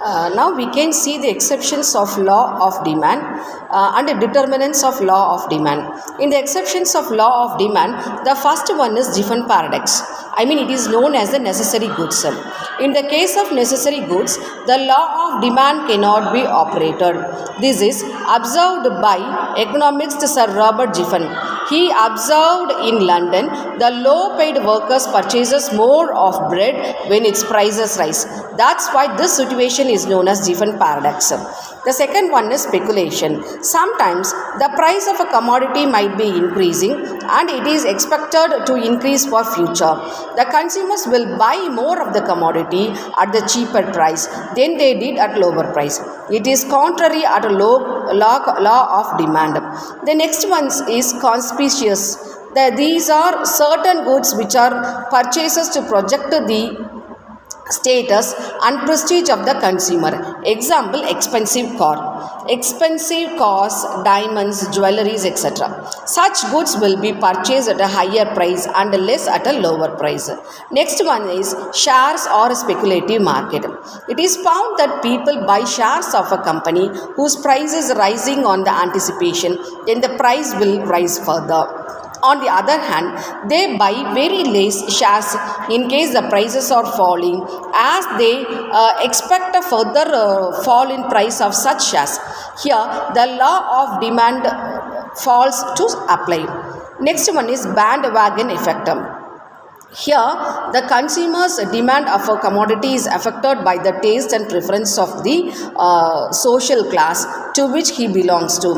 Now we can see the exceptions of law of demand and the determinants of law of demand. In the exceptions of law of demand, the first one is Giffen paradox. It is known as the necessary goods. In the case of necessary goods, the law of demand cannot be operated. This is observed by economist Sir Robert Giffen. He observed in London the low-paid workers purchases more of bread when its prices rise. That's why this situation is known as Giffen paradox. The second one is speculation. Sometimes the price of a commodity might be increasing and it is expected to increase for future. The consumers will buy more of the commodity at the cheaper price than they did at lower price. It is contrary at a law of demand. The next one is conspicuous. These are certain goods which are purchases to project the status and prestige of the consumer. Example, expensive car. Expensive cars, diamonds, jewelries, etc. Such goods will be purchased at a higher price and less at a lower price. Next one is shares or speculative market. It is found that people buy shares of a company whose price is rising on the anticipation, then the price will rise further. On the other hand, they buy very less shares in case the prices are falling, as they expect a further fall in price of such shares. Here, the law of demand falls to apply. Next one is bandwagon effect. Here, the consumer's demand of a commodity is affected by the taste and preference of the social class to which he belongs to.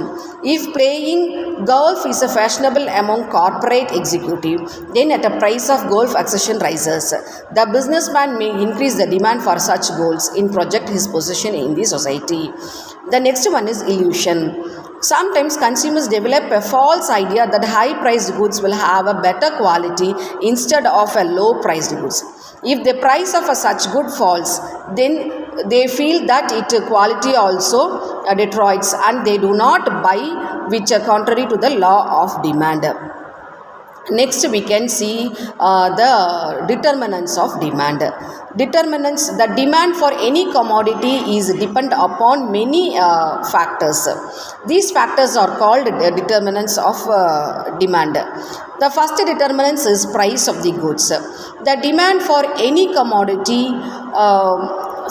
If playing golf is a fashionable among corporate executive, then at a price of golf accession rises. The businessman may increase the demand for such goals in project his position in the society. The next one is illusion. Sometimes consumers develop a false idea that high-priced goods will have a better quality instead of a low-priced goods. If the price of a such good falls, then they feel that its quality also deteriorates and they do not buy, which are contrary to the law of demand. Next, we can see the determinants of demand. Determinants, the demand for any commodity is depend upon many factors. These factors are called determinants of demand. The first determinant is price of the goods. The demand for any commodity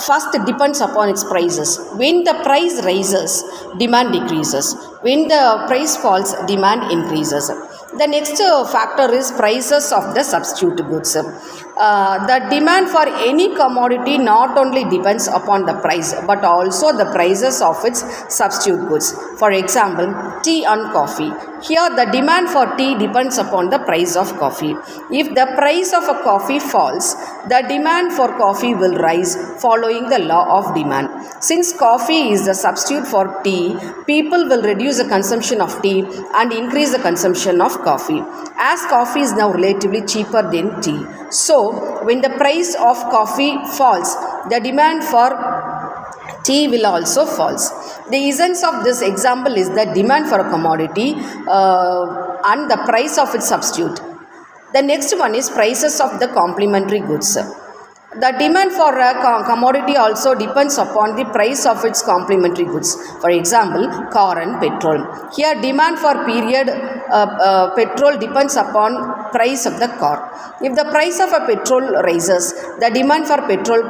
first depends upon its prices. When the price rises, demand decreases. When the price falls, demand increases. The next factor is prices of the substitute goods. The demand for any commodity not only depends upon the price but also the prices of its substitute goods. For example, tea and coffee. Here the demand for tea depends upon the price of coffee. If the price of a coffee falls, the demand for coffee will rise following the law of demand. Since coffee is the substitute for tea, people will reduce the consumption of tea and increase the consumption of coffee, as coffee is now relatively cheaper than tea. So, when the price of coffee falls, the demand for tea will also falls. The essence of this example is the demand for a commodity and the price of its substitute. The next one is prices of the complementary goods. The demand for a commodity also depends upon the price of its complementary goods. For example, car and petrol. Here, demand for petrol depends upon price of the car. If the price of a petrol rises, the demand for petrol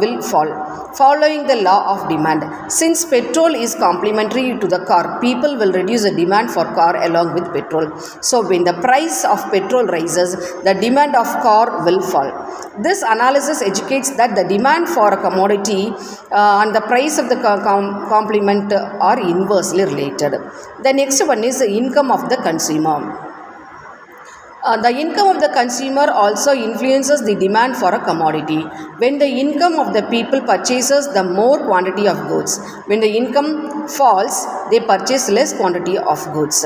will fall, following the law of demand. Since petrol is complementary to the car, people will reduce the demand for car along with petrol. So, when the price of petrol rises, the demand of car will fall. This analysis educates that the demand for a commodity and the price of the complement are inversely related. The next one is the income of the consumer. The income of the consumer also influences the demand for a commodity. When the income of the people purchases the more quantity of goods, when the income falls, they purchase less quantity of goods.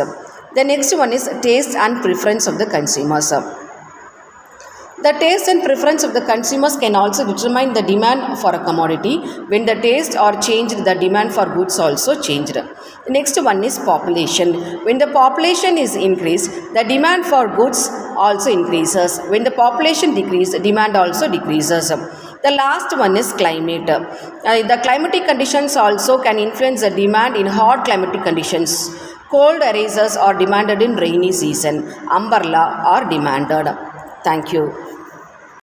The next one is taste and preference of the consumers. The taste and preference of the consumers can also determine the demand for a commodity. When the taste are changed, the demand for goods also changed. The next one is population. When the population is increased, the demand for goods also increases. When the population decreases, demand also decreases. The last one is climate. The climatic conditions also can influence the demand in hot climatic conditions. Cold erasers are demanded in rainy season. Umbrella are demanded. Thank you.